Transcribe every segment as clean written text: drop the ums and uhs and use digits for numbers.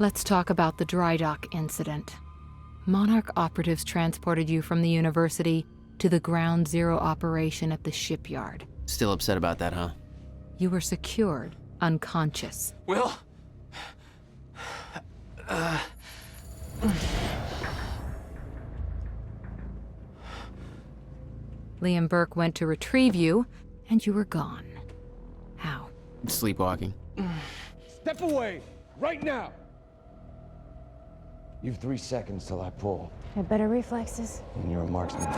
Let's talk about the dry dock incident. Monarch operatives transported you from the university to the Ground Zero operation at the shipyard. Still upset about that, huh? You were secured, unconscious. Will? Liam Burke went to retrieve you, and you were gone. How? Sleepwalking. Step away! Right now! You've 3 seconds till I pull, Had better reflexes. and you're a marksman.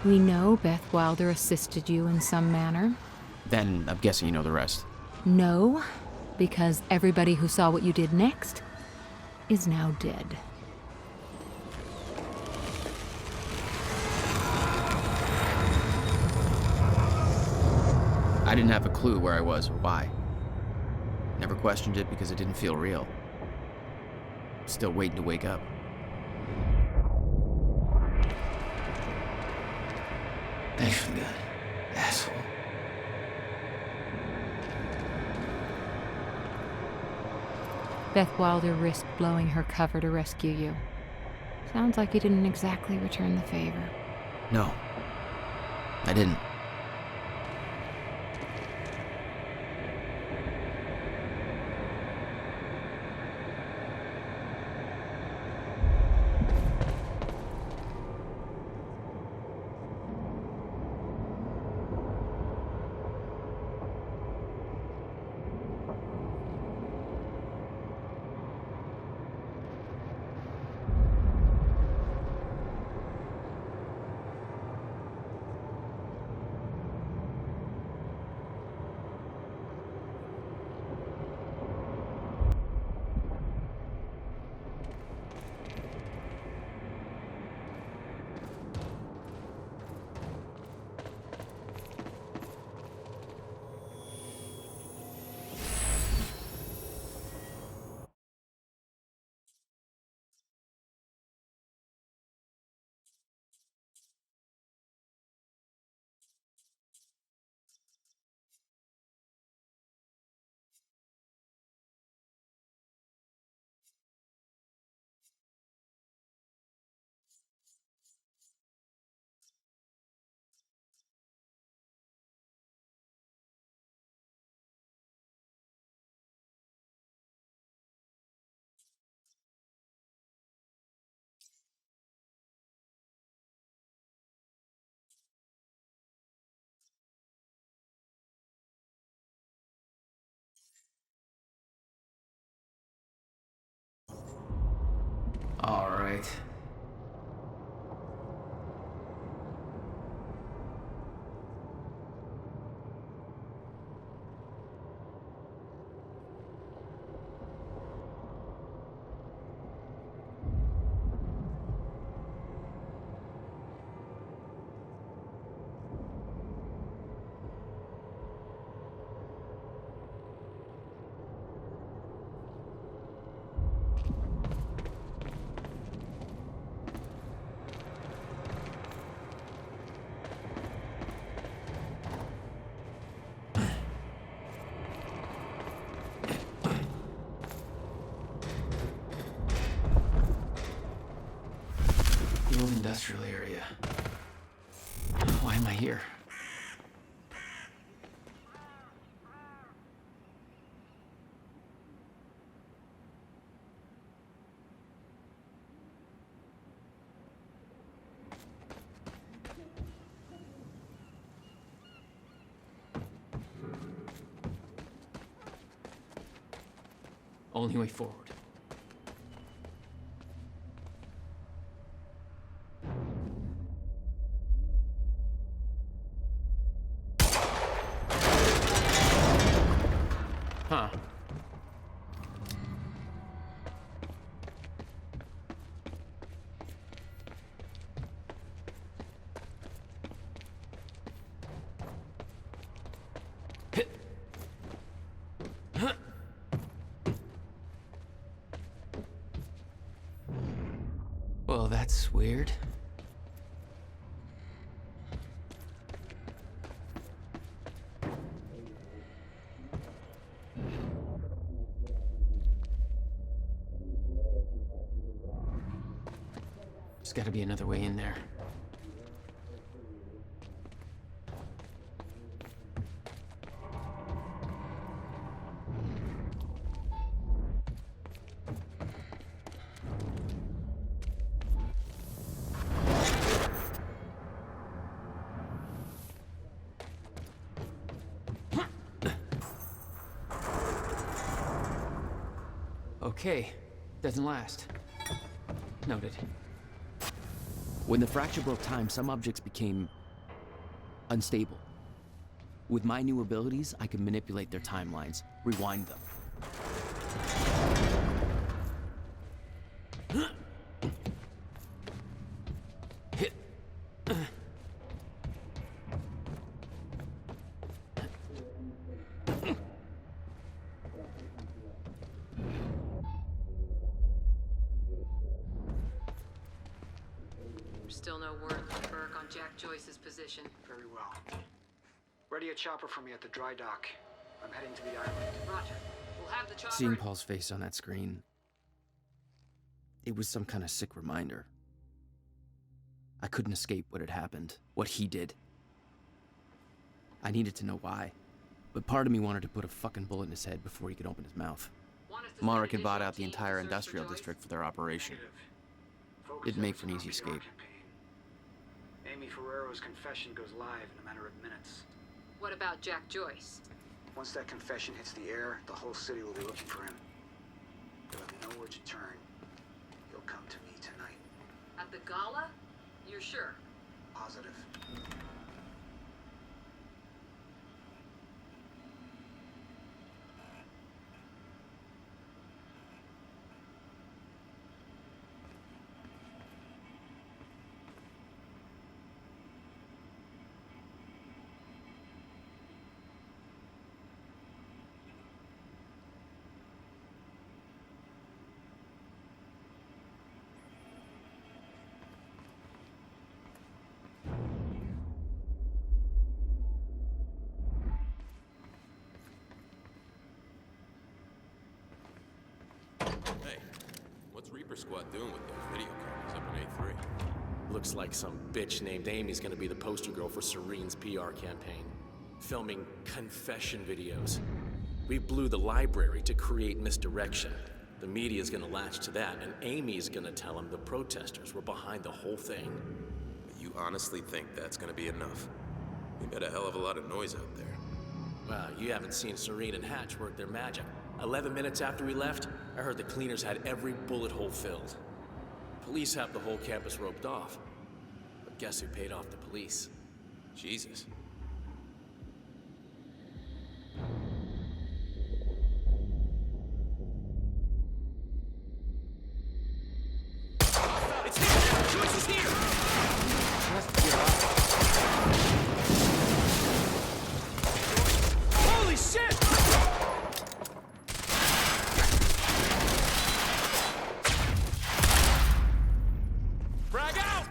We know Beth Wilder assisted you in some manner. Then I'm guessing you know the rest. No, because everybody who saw what you did next is now dead. I didn't have a clue where I was or why. Never questioned it because it didn't feel real. Still waiting to wake up. Thanks for the gun, asshole. Beth Wilder risked blowing her cover to rescue you. Sounds like you didn't exactly return the favor. No, I didn't. All right. The old industrial area. Why am I here? Only way forward. Huh. weird. There's gotta be another way in there. Okay, doesn't last. Noted. When the fracture broke time, some objects became unstable. With my new abilities, I can manipulate their timelines, rewind them. Still no word from Burke on Jack Joyce's position. Very well. Ready a chopper for me at the dry dock. I'm heading to the island. Roger. We'll have the chopper... Seeing Paul's face on that screen, it was some kind of sick reminder. I couldn't escape what had happened, what he did. I needed to know why, but part of me wanted to put a fucking bullet in his head before he could open his mouth. Monarch had bought out the entire industrial district for their operation. It'd make for an easy escape. Amy Ferrero's confession goes live in a matter of minutes. What about Jack Joyce? Once that confession hits the air, the whole city will be looking for him. He'll have nowhere to turn. He'll come to me tonight. At the gala? You're sure? Positive. Hey, what's Reaper Squad doing with those video cameras up in A3? Looks like some bitch named Amy's gonna be the poster girl for Serene's PR campaign. Filming confession videos. We blew the library to create misdirection. The media's gonna latch to that, and Amy's gonna tell them the protesters were behind the whole thing. You honestly think that's gonna be enough? We made a hell of a lot of noise out there. Well, you haven't seen Serene and Hatch work their magic. 11 minutes after we left, I heard the cleaners had every bullet hole filled. Police have the whole campus roped off. But guess who paid off the police? Jesus. It's here! Joyce is here! Holy shit! Frag out!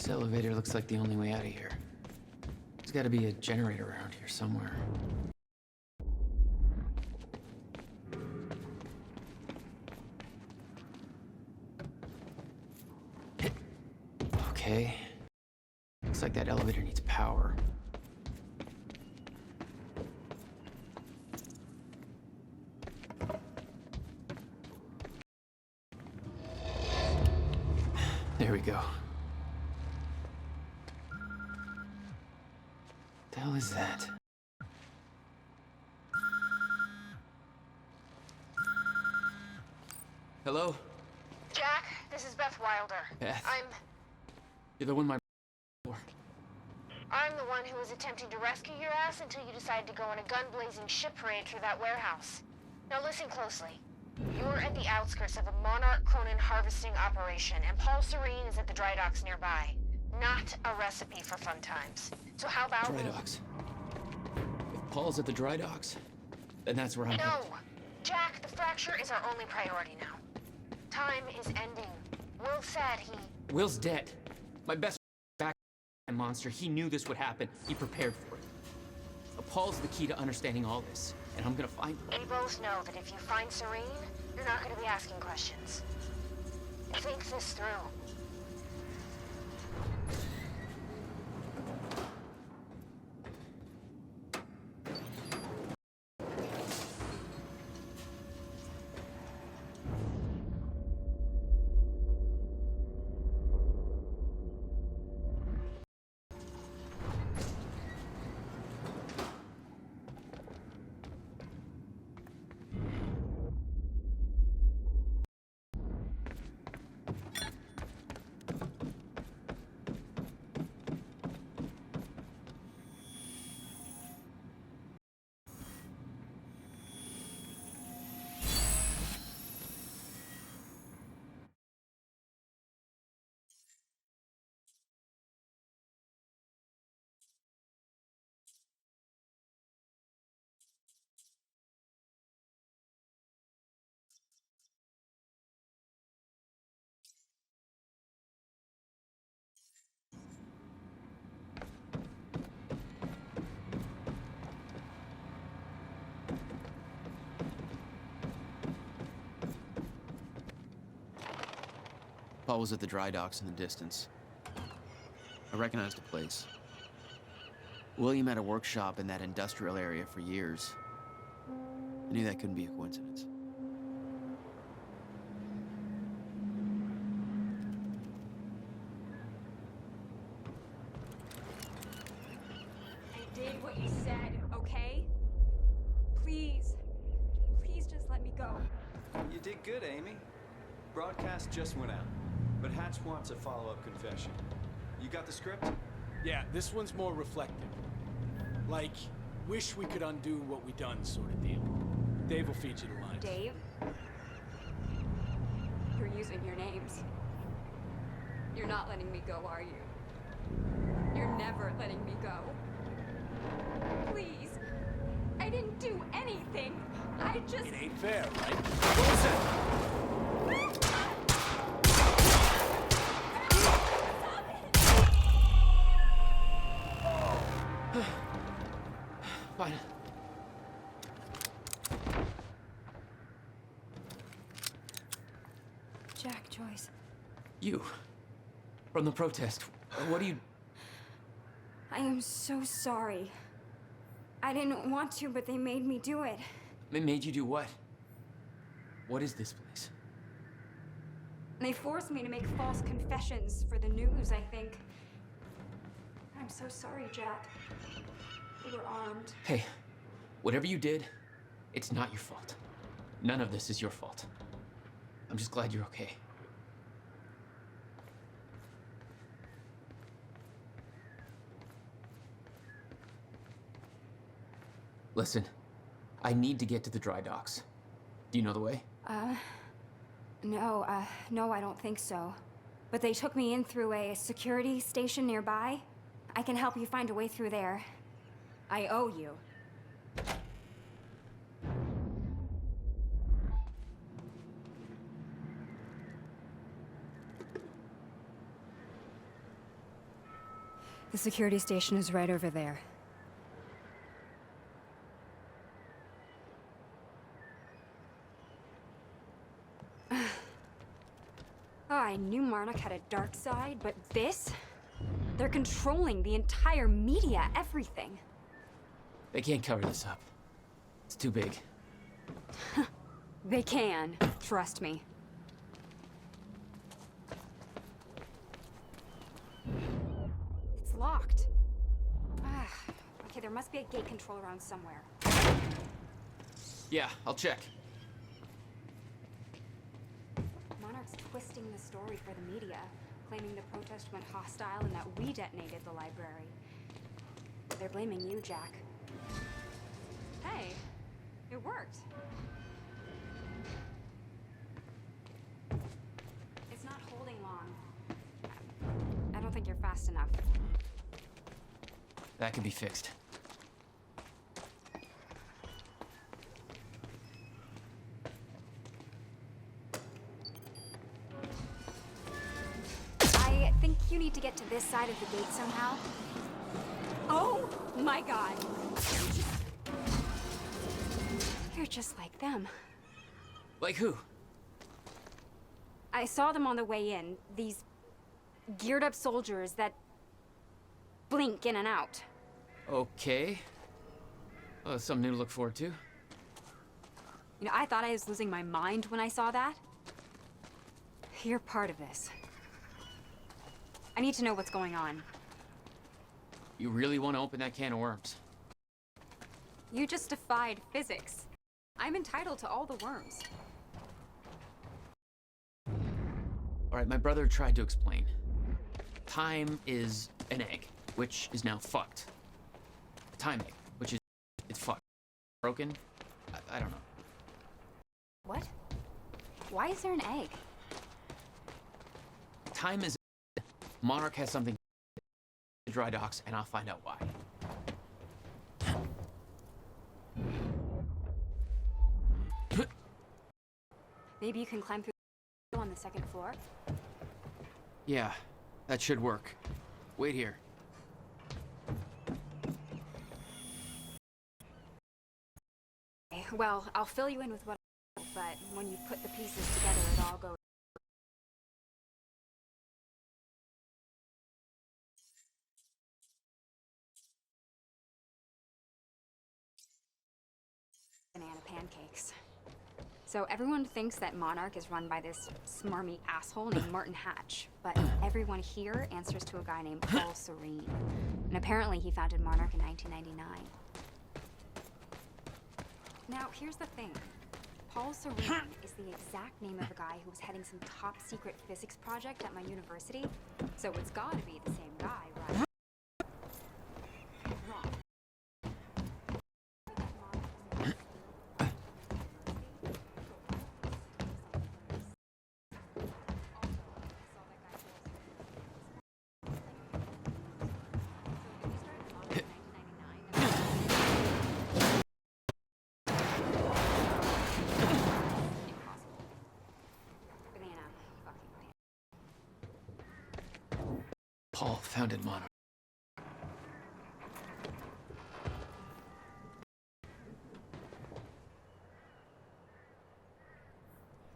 This elevator looks like the only way out of here. There's gotta be a generator around here somewhere. Okay. Looks like that elevator needs power. There we go. The hell is that? Hello? Jack, this is Beth Wilder. Beth? I'm You're the one my the one who was attempting to rescue your ass until you decided to go on a gun-blazing ship parade through that warehouse. Now listen closely. You're at the outskirts of a Monarch Cronin harvesting operation, and Paul Serene is at the dry docks nearby. Not a recipe for fun times. So how about... dry docks. If Paul's at the dry docks, then that's where I'm No! headed. Jack, the fracture is our only priority now. Time is ending. Will said he... Will's dead. My best back monster. He knew this would happen. He prepared for it. Paul's the key to understanding all this, and I'm gonna find him. We both know that if you find Serene, you're not going to be asking questions. Think this through. Paul was at the dry docks in the distance. I recognized the place. William had a workshop in that industrial area for years. I knew that couldn't be a coincidence. I did what you said, okay? Please. Please just let me go. You did good, Amy. Broadcast just went out, but Hatch wants a follow-up confession. You got the script? Yeah, this one's more reflective. Like, wish we could undo what we done sort of deal. Dave will feed you the lines. Dave? You're using your names. You're not letting me go, are you? You're never letting me go. Please. I didn't do anything. I just... It ain't fair, right? What was that? Fine. Jack Joyce. You. From the protest. What do you... I am so sorry. I didn't want to, but they made me do it. It made you do what? What is this place? They forced me to make false confessions for the news, I think. I'm so sorry, Jack. We were armed. Hey, whatever you did, it's not your fault. None of this is your fault. I'm just glad you're okay. Listen, I need to get to the dry docks. Do you know the way? No, no, I don't think so. But they took me in through a security station nearby. I can help you find a way through there. I owe you. The security station is right over there. Oh, I knew Monarch had a dark side, but this? They're controlling the entire media, everything. They can't cover this up. It's too big. They can, trust me. It's locked. Okay, there must be a gate control around somewhere. Yeah, I'll check. Monarch's twisting the story for the media, claiming the protest went hostile and that we detonated the library. They're blaming you, Jack. Hey, it worked. It's not holding long. I don't think you're fast enough. That can be fixed. I think you need to get to this side of the gate somehow. Oh my god! You're just like them. Like who? I saw them on the way in. These geared up soldiers that blink in and out. Okay. Well, that's something new to look forward to. You know, I thought I was losing my mind when I saw that. You're part of this. I need to know what's going on. You really want to open that can of worms? You just defied physics. I'm entitled to all the worms. All right, my brother tried to explain. Time is an egg, which is now fucked. Time egg, which is it's fucked. Broken? I don't know. What? Why is there an egg? Time is Monarch has something to dry docks, and I'll find out why. Maybe you can climb through the window on the second floor? Yeah, that should work. Wait here. Okay, well, I'll fill you in with what I know, but when you put the pieces together, it all goes. Banana pancakes. So everyone thinks that Monarch is run by this smarmy asshole named Martin Hatch, but everyone here answers to a guy named Paul Serene. And apparently he founded Monarch in 1999. Now, here's the thing. Paul Serene is the exact name of a guy who was heading some top secret physics project at my university. So it's gotta be the same guy, right? Wrong. Paul founded Monarch.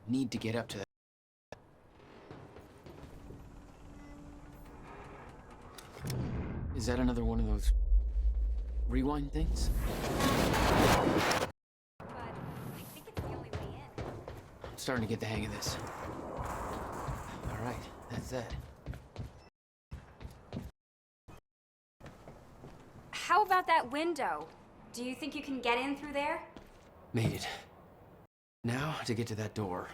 Need to get up to that. Is that another one of those rewind things? But I think it's the only way in. I'm starting to get the hang of this. All right, that's that. How about that window? Do you think you can get in through there? Made it. Now to get to that door.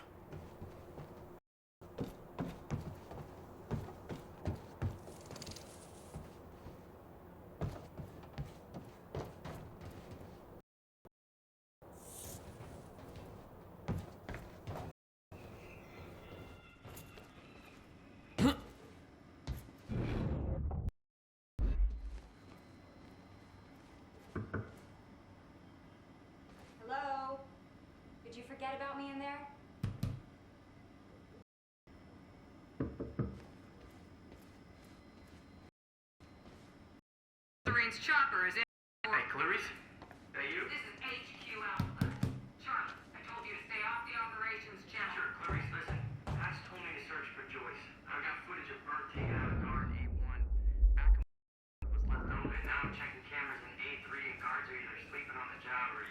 Hello? Did you forget about me in there? Operations chopper is in. Hey, Clarice? Hey, you? This is HQ Alpha. Charlie, I told you to stay off the operations channel. Sure, Clarice, listen. Hatch told me to search for Joyce. I've got footage of Bert taking out a guard in A1. Back was left open. Now I'm checking cameras in A3 and guards are either sleeping on the job or,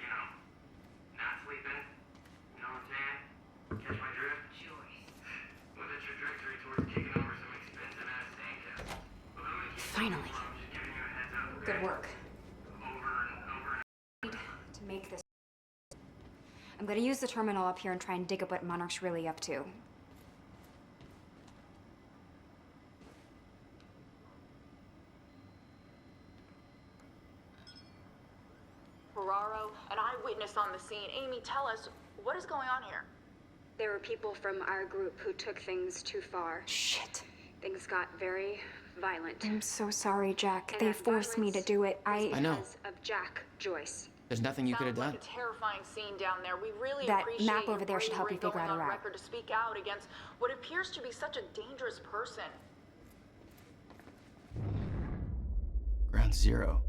not sleeping. You know what I'm saying? Catch my drift? Joyce. With a trajectory towards kicking over some expensive-ass sandcastles. But I'm gonna keep Finally. I'm just giving you a heads up, okay? Good work. Over and over and To make this. I'm gonna use the terminal up here and try and dig up what Monarch's really up to. Ferraro, an eyewitness on the scene. Amy, tell us, what is going on here? There were people from our group who took things too far. Shit. Things got very violent. I'm so sorry, Jack. And they that forced me to do it. I know. Because of Jack Joyce. There's nothing you could have Sounds done. like a terrifying scene down there. We really That appreciate map your over there should help you bravery figure out going a on route. record to speak out against what appears to be such a dangerous person. Ground Zero.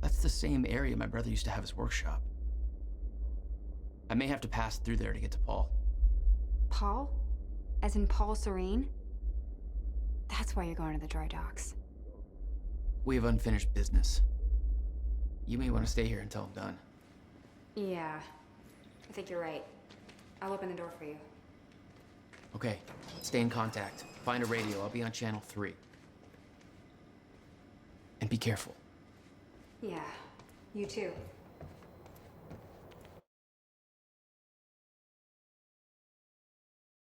That's the same area my brother used to have his workshop. I may have to pass through there to get to Paul. Paul? As in Paul Serene? That's why you're going to the dry docks. We have unfinished business. You may want to stay here until I'm done. Yeah. I think you're right. I'll open the door for you. Okay, stay in contact. Find a radio. I'll be on channel 3. And be careful. Yeah. You too.